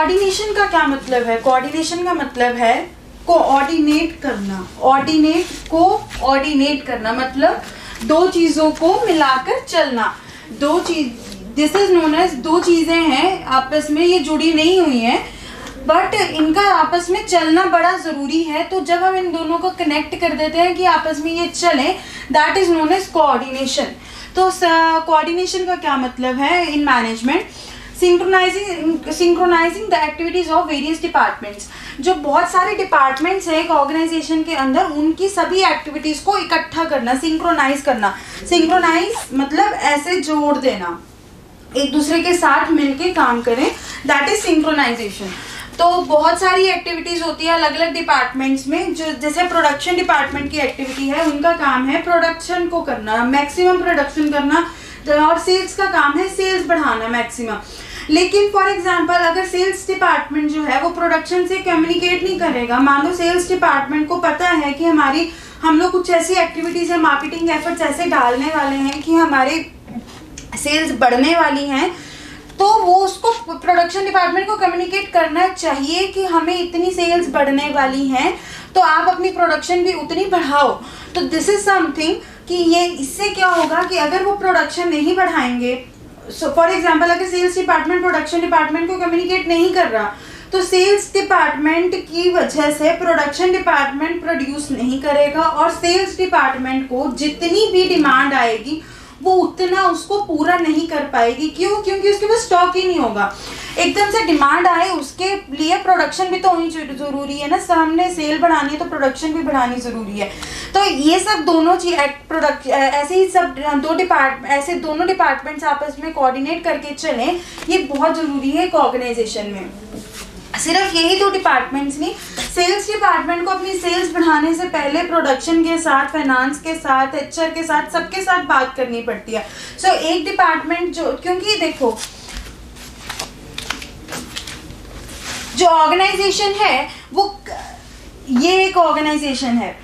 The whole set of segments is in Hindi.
कोऑर्डिनेशन का क्या मतलब है? कोऑर्डिनेशन का मतलब है कोऑर्डिनेट करना। कोऑर्डिनेट करना मतलब दो चीजों को मिलाकर चलना। दो चीज, दिस इज नोन एज, दो चीजें हैं आपस में, ये जुड़ी नहीं हुई हैं बट इनका आपस में चलना बड़ा जरूरी है। तो जब हम इन दोनों को कनेक्ट कर देते हैं कि आपस में ये चले, that is known as coordination. तो कोऑर्डिनेशन का क्या मतलब है in management? Synchronising the activities of various departments. जो बहुत सारे डिपार्टमेंट्स हैं एक ऑर्गेनाइजेशन के अंदर, उनकी सभी एक्टिविटीज को इकट्ठा करना, सिंक्रोनाइज करना। सिंक्रोनाइज मतलब ऐसे जोड़ देना, एक दूसरे के साथ मिलके काम करें, दैट इज सिंक्रोनाइजेशन। तो बहुत सारी एक्टिविटीज होती है अलग अलग डिपार्टमेंट्स में। जो जैसे प्रोडक्शन डिपार्टमेंट की एक्टिविटी है, उनका काम है प्रोडक्शन को करना, मैक्सिमम प्रोडक्शन करना, और सेल्स का काम है सेल्स बढ़ाना मैक्सिमम। लेकिन फॉर एग्जांपल अगर सेल्स डिपार्टमेंट जो है वो प्रोडक्शन से कम्युनिकेट नहीं करेगा, मान लो सेल्स डिपार्टमेंट को पता है कि हम लोग कुछ ऐसी एक्टिविटीज है, मार्केटिंग एफर्ट्स ऐसे डालने वाले हैं कि हमारी सेल्स बढ़ने वाली हैं, तो वो उसको प्रोडक्शन डिपार्टमेंट को कम्युनिकेट करना चाहिए कि हमें इतनी सेल्स बढ़ने वाली हैं, तो आप अपनी प्रोडक्शन भी उतनी बढ़ाओ। तो दिस इज समथिंग कि ये इससे क्या होगा कि अगर वो प्रोडक्शन नहीं बढ़ाएंगे, सो फॉर एग्जांपल अगर सेल्स डिपार्टमेंट प्रोडक्शन डिपार्टमेंट को कम्युनिकेट नहीं कर रहा, तो सेल्स डिपार्टमेंट की वजह से प्रोडक्शन डिपार्टमेंट प्रोड्यूस नहीं करेगा, और सेल्स डिपार्टमेंट को जितनी भी डिमांड आएगी वो उतना उसको पूरा नहीं कर पाएगी। क्यों? क्योंकि उसके पास स्टॉक ही नहीं होगा। एकदम से डिमांड आए, उसके लिए प्रोडक्शन भी तो होनी जरूरी है ना। सामने सेल बढ़ानी है तो प्रोडक्शन भी बढ़ानी जरूरी है। तो ये सब दोनों चीज ऐसे ही सब दोनों डिपार्टमेंट्स आपस में कोऑर्डिनेट करके चलें, ये बहुत जरूरी है एक ऑर्गेनाइजेशन में। सिर्फ यही दो डिपार्टमेंट्स नहीं, सेल्स डिपार्टमेंट को अपनी सेल्स बढ़ाने से पहले प्रोडक्शन के साथ, फाइनेंस के साथ, एचआर के साथ, सबके साथ बात करनी पड़ती है। सो एक डिपार्टमेंट जो, क्योंकि देखो जो ऑर्गेनाइजेशन है वो, ये एक ऑर्गेनाइजेशन है,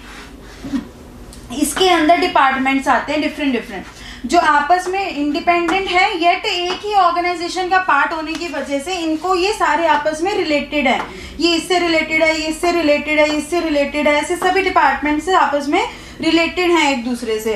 इसके अंदर डिपार्टमेंट्स आते हैं डिफरेंट जो आपस में इंडिपेंडेंट है, येट एक ही ऑर्गेनाइजेशन का पार्ट होने की वजह से इनको ये सारे आपस में रिलेटेड है। ये इससे रिलेटेड है, ये इससे रिलेटेड है, इससे रिलेटेड है, ऐसे सभी डिपार्टमेंट से आपस में रिलेटेड हैं एक दूसरे से।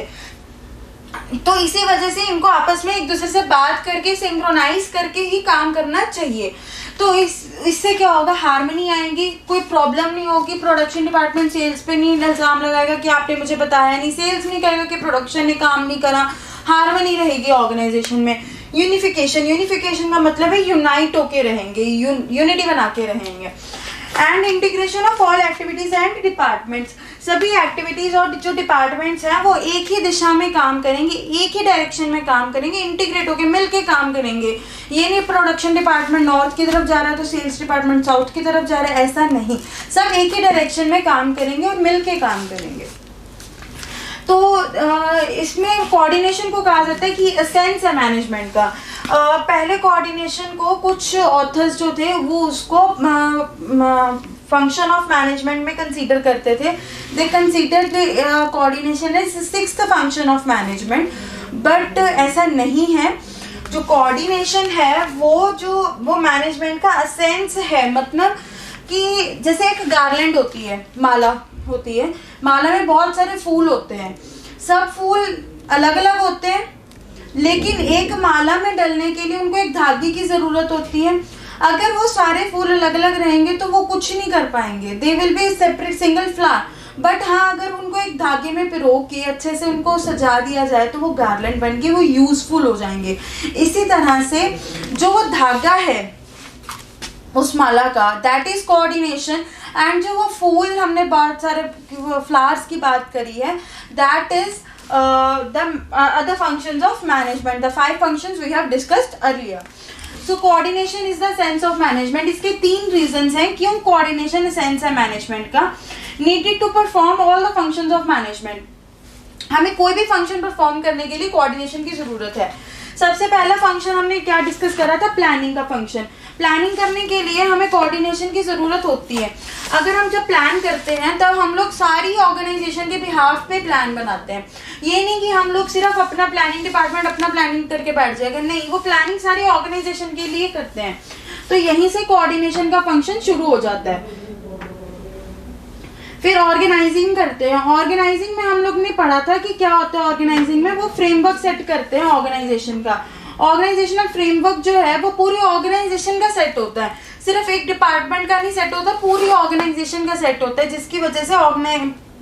तो इसी वजह से इनको आपस में एक दूसरे से बात करके सिंक्रोनाइज करके ही काम करना चाहिए। तो इससे क्या होगा, हार्मनी आएगी, कोई प्रॉब्लम नहीं होगी। प्रोडक्शन डिपार्टमेंट सेल्स पे नहीं इल्जाम लगाएगा कि आपने मुझे बताया नहीं, सेल्स नहीं कहेगा कि प्रोडक्शन ने काम नहीं करा। हार्मनी रहेगी ऑर्गेनाइजेशन में। यूनिफिकेशन का मतलब है यूनाइट होके रहेंगे, यूनिटी बना के रहेंगे। And integration of all activities and departments, सभी एक्टिविटीज और जो डिपार्टमेंट्स हैं वो एक ही दिशा में काम करेंगे, एक ही डायरेक्शन में काम करेंगे, इंटीग्रेट होकर मिलके काम करेंगे। ये नहीं प्रोडक्शन डिपार्टमेंट नॉर्थ की तरफ जा रहा है तो सेल्स डिपार्टमेंट साउथ की तरफ जा रहा है, ऐसा नहीं। सब एक ही डायरेक्शन में काम करेंगे और मिलके काम करेंगे। तो इसमें कोऑर्डिनेशन को कहा जाता है कि एसेंस है मैनेजमेंट का। पहले कोऑर्डिनेशन को कुछ ऑथर्स जो थे वो उसको फंक्शन ऑफ मैनेजमेंट में कंसीडर करते थे। दे consider the coordination is sixth function of management, but ऐसा नहीं है। जो कोऑर्डिनेशन है वो मैनेजमेंट का एसेंस है। मतलब कि जैसे एक गार्लैंड होती है, माला होती है, माला में बहुत सारे फूल होते हैं, सब फूल अलग अलग होते हैं, लेकिन एक माला में डलने के लिए उनको एक धागे की जरूरत होती है। अगर वो सारे फूल अलग अलग रहेंगे तो वो कुछ नहीं कर पाएंगे, they will be separate single flower. But हाँ, अगर उनको एक धागे में पिरो के अच्छे से उनको सजा दिया जाए तो वो गार्लैंड बन के वो यूजफुल हो जाएंगे। इसी तरह से जो वो धागा है उस माला का, दैट इज कोऑर्डिनेशन। एंड जो वो फूल, हमने बहुत सारे फ्लावर्स की बात करी है, that is the other functions of management, the 5 functions we have discussed earlier. So coordination is the sense of management. इसके 3 reasons हैं क्यों coordination sense है management का। Needed to perform all the functions of management. हमें कोई भी फंक्शन परफॉर्म करने के लिए कोऑर्डिनेशन की जरूरत है। सबसे पहला फंक्शन हमने क्या डिस्कस करा था, प्लानिंग का फंक्शन। प्लानिंग करने के लिए हमें कोऑर्डिनेशन की ज़रूरत होती है। अगर हम जब प्लान करते हैं तब हम लोग सारी ऑर्गेनाइजेशन के बिहाफ पे प्लान बनाते हैं। ये नहीं कि हम लोग सिर्फ अपना प्लानिंग डिपार्टमेंट अपना प्लानिंग करके बैठ जाएगा, नहीं, वो प्लानिंग सारी ऑर्गेनाइजेशन के लिए करते हैं। तो यहीं से कोऑर्डिनेशन का फंक्शन शुरू हो जाता है। फिर ऑर्गेनाइजिंग करते हैं। ऑर्गेनाइजिंग में हम लोग ने पढ़ा था कि क्या होता है ऑर्गेनाइजिंग में, वो फ्रेमवर्क सेट करते हैं ऑर्गेनाइजेशन का। ऑर्गेनाइजेशनल फ्रेमवर्क जो है वो पूरी ऑर्गेनाइजेशन का सेट होता है, सिर्फ एक डिपार्टमेंट का नहीं सेट होता, पूरी ऑर्गेनाइजेशन का सेट होता है, जिसकी वजह से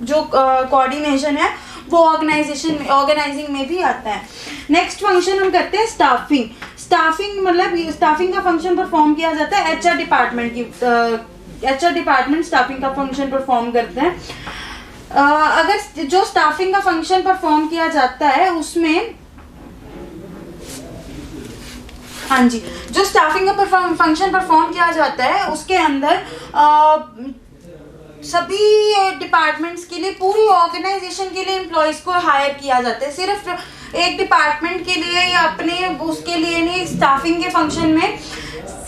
जो कोऑर्डिनेशन है वो ऑर्गेनाइजिंग में भी आता है। नेक्स्ट फंक्शन हम करते हैं स्टाफिंग। स्टाफिंग मतलब स्टाफिंग का फंक्शन परफॉर्म किया जाता है एचआर डिपार्टमेंट की। एचआर डिपार्टमेंट स्टाफिंग का फंक्शन परफॉर्म करते हैं। अगर जो स्टाफिंग का फंक्शन परफॉर्म किया जाता है उसमें, हाँ जी, जो स्टाफिंग का फंक्शन परफॉर्म किया जाता है उसके अंदर सभी डिपार्टमेंट्स के लिए, पूरी ऑर्गेनाइजेशन के लिए एम्प्लॉयज को हायर किया जाता है। सिर्फ एक डिपार्टमेंट के लिए या अपने उसके लिए नहीं, स्टाफिंग के फंक्शन में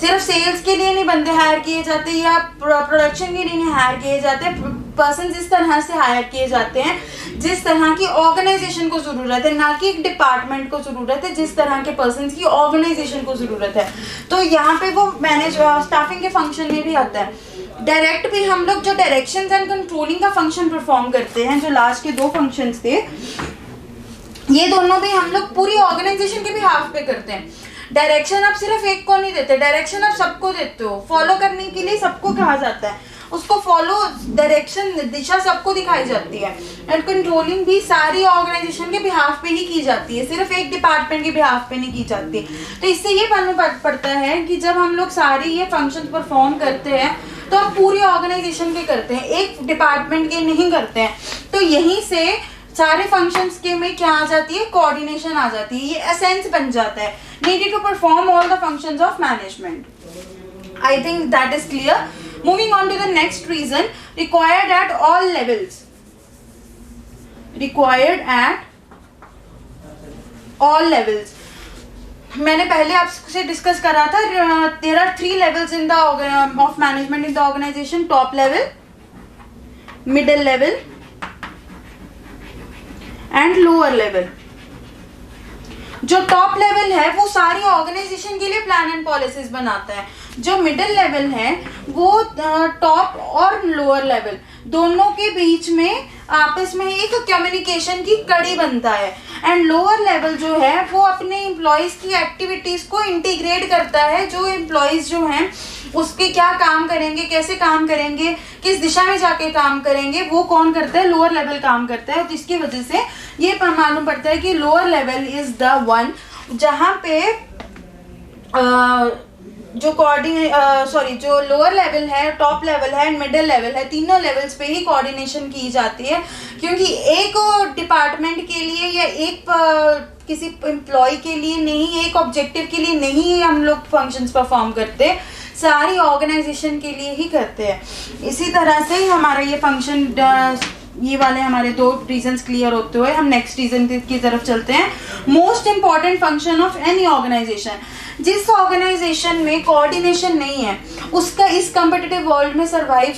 सिर्फ सेल्स के लिए नहीं बंदे हायर किए जाते या प्रोडक्शन के लिए नहीं हायर किए जाते। पर्सन इस तरह से हायर किए जाते हैं जिस तरह की ऑर्गेनाइजेशन को जरूरत है, ना कि एक डिपार्टमेंट को जरूरत है, जिस तरह के पर्सन की ऑर्गेनाइजेशन को जरूरत है। तो यहाँ पे वो स्टाफिंग के फंक्शन में भी आता है। डायरेक्ट भी हम लोग जो डायरेक्शन एंड कंट्रोलिंग का फंक्शन परफॉर्म करते हैं, जो लास्ट के 2 फंक्शंस थे, ये दोनों भी हम लोग पूरी ऑर्गेनाइजेशन के भी हाफ पे करते हैं। डायरेक्शन आप सिर्फ एक को नहीं देते, डायरेक्शन आप सबको देते हो, फॉलो करने के लिए सबको कहा जाता है, उसको फॉलो, डायरेक्शन, दिशा सबको दिखाई जाती है। एंड कंट्रोलिंग भी सारी ऑर्गेनाइजेशन के बिहाफ पे ही की जाती है, सिर्फ एक डिपार्टमेंट के बिहाफ पे नहीं की जाती। तो इससे ये मालूम पड़ता है कि जब हम लोग सारी ये फंक्शन परफॉर्म करते हैं तो हम पूरी ऑर्गेनाइजेशन के करते हैं, एक डिपार्टमेंट के नहीं करते हैं। तो यहीं से सारे फंक्शंस के में क्या आ जाती है, कोऑर्डिनेशन आ जाती है, ये एसेंस बन जाता है, needed to perform all the functions of management. I think that is clear. Moving on to the next reason, required at all levels. Required at all levels. मैंने पहले आपसे डिस्कस करा था, there are 3 levels in the of management in the organization: top level, middle level and lower level. जो टॉप लेवल है वो सारी ऑर्गेनाइजेशन के लिए प्लान एंड पॉलिसीज बनाता है। जो मिडिल लेवल है वो टॉप और लोअर लेवल दोनों के बीच में आपस में एक कम्युनिकेशन की कड़ी बनता है। एंड लोअर लेवल जो है वो अपने एम्प्लॉयज की एक्टिविटीज को इंटीग्रेट करता है। जो एम्प्लॉयज जो हैं उसके क्या काम करेंगे, कैसे काम करेंगे, किस दिशा में जाके काम करेंगे, वो कौन करता है, लोअर लेवल काम करता है। जिसकी वजह से ये मालूम पड़ता है कि lower level is the one जहाँ पे जो लोअर लेवल है, टॉप लेवल है एंड मिडिल लेवल है, तीनों लेवल्स पे ही कोऑर्डिनेशन की जाती है। क्योंकि एक डिपार्टमेंट के लिए या एक किसी एम्प्लॉय के लिए नहीं, एक ऑब्जेक्टिव के लिए नहीं हम लोग फंक्शंस परफॉर्म करते, सारी ऑर्गेनाइजेशन के लिए ही करते हैं। इसी तरह से हमारा ये फंक्शन, ये वाले हमारे 2 रीजंस क्लियर होते हुए हम नेक्स्ट रीजन की तरफ चलते हैं। Most important function of any organisation. जिस ऑर्गेनाइजेशन में कोऑर्डिनेशन नहीं है उसका इस कॉम्पिटिटिव वर्ल्ड में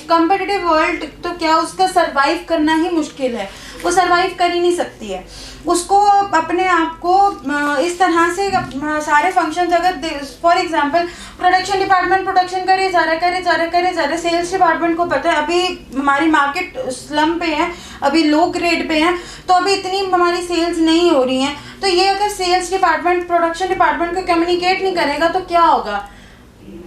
कॉम्पिटिटिव वर्ल्ड तो क्या, उसका सर्वाइव करना ही मुश्किल है, वो सर्वाइव कर ही नहीं सकती है। उसको अपने आप को इस तरह से सारे फंक्शंस, अगर for example production department production करे जा रहा, सेल्स डिपार्टमेंट को पता है अभी हमारी मार्केट स्लम पे है, अभी लो ग्रेड पे है, तो अभी इतनी हमारी सेल्स नहीं हो रही हैं। तो ये अगर सेल्स डिपार्टमेंट प्रोडक्शन डिपार्टमेंट को कम्युनिकेट नहीं करेगा तो क्या होगा,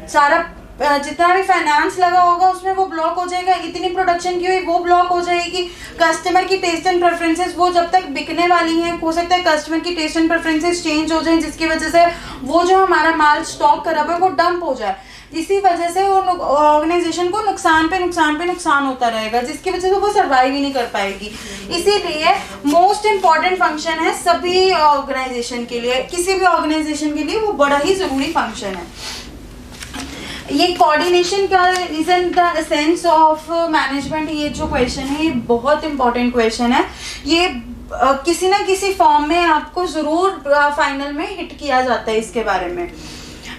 सारा जितना भी फाइनेंस लगा होगा उसमें वो ब्लॉक हो जाएगा, इतनी प्रोडक्शन की हुई वो ब्लॉक हो जाएगी। कस्टमर की टेस्ट एंड प्रेफरेंसेस वो जब तक बिकने वाली हैं, हो सकता है कस्टमर की टेस्ट एंड प्रेफरेंसेस चेंज हो जाए, जिसकी वजह से वो जो हमारा माल स्टॉक करा हुआ है वो डंप हो जाए। इसी वजह से वो ऑर्गेनाइजेशन को नुकसान पे नुकसान होता रहेगा, जिसकी वजह से वो सर्वाइव ही नहीं कर पाएगी। इसीलिए मोस्ट इम्पॉर्टेंट फंक्शन है सभी ऑर्गेनाइजेशन के लिए, किसी भी ऑर्गेनाइजेशन के लिए वो बड़ा ही जरूरी फंक्शन है। ये कोऑर्डिनेशन का is in the essence of management, ये जो क्वेश्चन है ये बहुत इंपॉर्टेंट क्वेश्चन है। ये किसी ना किसी फॉर्म में आपको जरूर फाइनल में हिट किया जाता है इसके बारे में।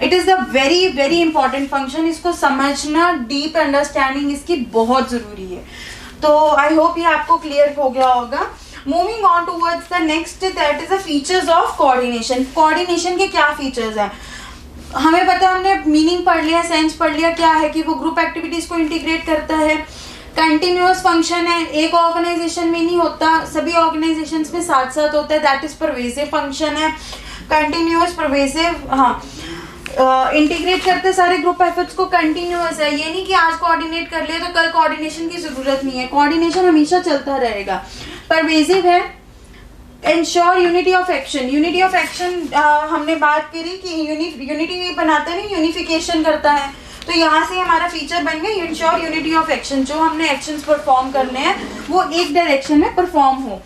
It is the very very important function, इसको समझना, डीप अंडरस्टैंडिंग इसकी बहुत ज़रूरी है। तो आई होप ये आपको क्लियर हो गया होगा। Moving on towards the next, that is the features of coordination. Coordination के क्या फीचर्स हैं? हमें पता है, हमने मीनिंग पढ़ लिया, सेंस पढ़ लिया क्या है कि वो ग्रुप एक्टिविटीज को इंटीग्रेट करता है। कंटिन्यूअस फंक्शन है, एक ऑर्गेनाइजेशन में नहीं होता, सभी ऑर्गेनाइजेशंस में साथ साथ होता है, दैट इज परवेसिव फंक्शन है। कंटिन्यूअस, परवेसिव, हाँ, इंटीग्रेट करते सारे ग्रुप एफर्ट्स को, कंटिन्यूअस है, ये नहीं कि आज कोऑर्डिनेट कर लिया तो कल कोऑर्डिनेशन की जरूरत नहीं है, कोऑर्डिनेशन हमेशा चलता रहेगा। परवेसिव है, ensure unity of action, unity of action हमने बात करी कि यूनिटी बनाता नहीं, यूनिफिकेशन करता है, तो यहाँ से हमारा फीचर बन गया इंश्योर यूनिटी ऑफ एक्शन, जो हमने एक्शंस परफॉर्म करने हैं वो एक डायरेक्शन में परफॉर्म हो।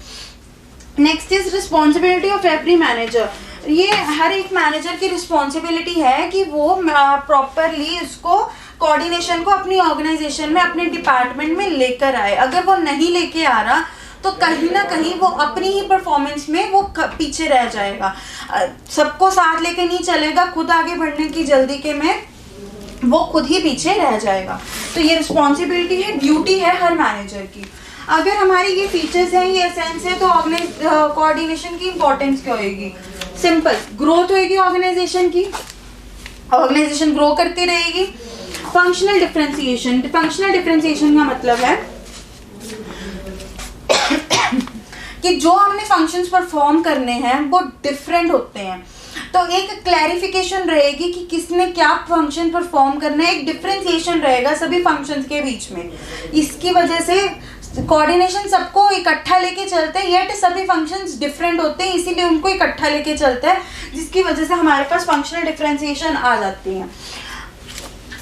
Next is responsibility of every manager, ये हर एक मैनेजर की रिस्पॉन्सिबिलिटी है कि वो प्रॉपरली इसको कोऑर्डिनेशन को अपनी ऑर्गेनाइजेशन में, अपने डिपार्टमेंट में लेकर आए। अगर वो नहीं लेके आ रहा तो कहीं ना कहीं वो अपनी ही परफॉर्मेंस में वो पीछे रह जाएगा, सबको साथ लेके नहीं चलेगा, खुद आगे बढ़ने की जल्दी के में वो खुद ही पीछे रह जाएगा। तो ये रिस्पॉन्सिबिलिटी है, ड्यूटी है हर मैनेजर की। अगर हमारी ये फीचर्स हैं, ये एसेंस है, तो कोऑर्डिनेशन की इंपॉर्टेंस क्या होगी? सिंपल, ग्रोथ होगी ऑर्गेनाइजेशन की, ऑर्गेनाइजेशन ग्रो करती रहेगी। फंक्शनल डिफरेंशिएशन, फंक्शनल डिफरेंशिएशन का मतलब है कि जो हमने फंक्शंस परफॉर्म करने हैं वो डिफरेंट होते हैं, तो एक क्लैरिफिकेशन रहेगी कि किसने क्या फंक्शन परफॉर्म करना है, एक डिफरेंशिएशन रहेगा सभी फंक्शंस के बीच में। इसकी वजह से कोऑर्डिनेशन सबको इकट्ठा लेके चलते हैं, येट सभी फंक्शंस डिफरेंट होते हैं, इसीलिए उनको इकट्ठा लेके चलते हैं, जिसकी वजह से हमारे पास फंक्शनल डिफरेंशिएशन आ जाती है।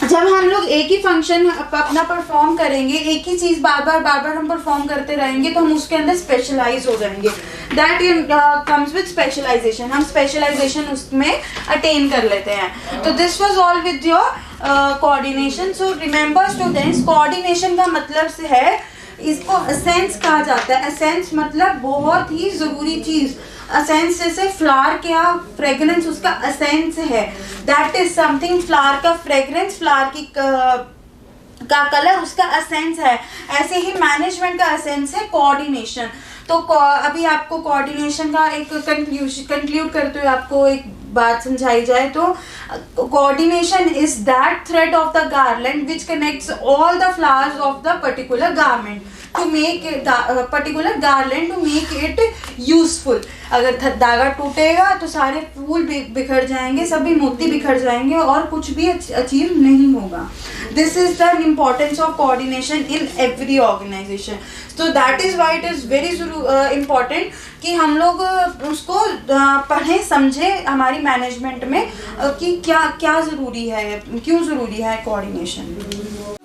जब हम लोग एक ही फंक्शन अपना परफॉर्म करेंगे, एक ही चीज़ बार बार हम परफॉर्म करते रहेंगे, तो हम उसके अंदर स्पेशलाइज हो जाएंगे, दैट कम्स विद स्पेशलाइजेशन, हम स्पेशलाइजेशन उसमें अटेन कर लेते हैं। तो this was all with your coordination. So remember students, coordination का मतलब से है, इसको असेंस कहा जाता है। असेंस मतलब बहुत ही ज़रूरी चीज़, असेंस जैसे फ्लावर क्या फ्रेग्रेंस उसका असेंस है, दैट इज समथिंग, फ्लावर का फ्रेग्रेंस, फ्लावर की का कलर उसका असेंस है, ऐसे ही मैनेजमेंट का असेंस है कोऑर्डिनेशन। तो अभी आपको कोऑर्डिनेशन का एक कंक्लूड करते हुए आपको एक बात समझाई जाए तो coordination is that thread of the garland which connects all the flowers of the particular garment to make particular garland to make it useful. अगर धागा टूटेगा तो सारे फूल बिखर जाएंगे, सभी मोती बिखर जाएंगे और कुछ भी अचीव नहीं होगा। This is the importance of coordination in every organisation. तो that is why it is very important कि हम लोग उसको पढ़ें, समझें हमारी मैनेजमेंट में कि क्या क्या ज़रूरी है, क्यों ज़रूरी है कोऑर्डिनेशन।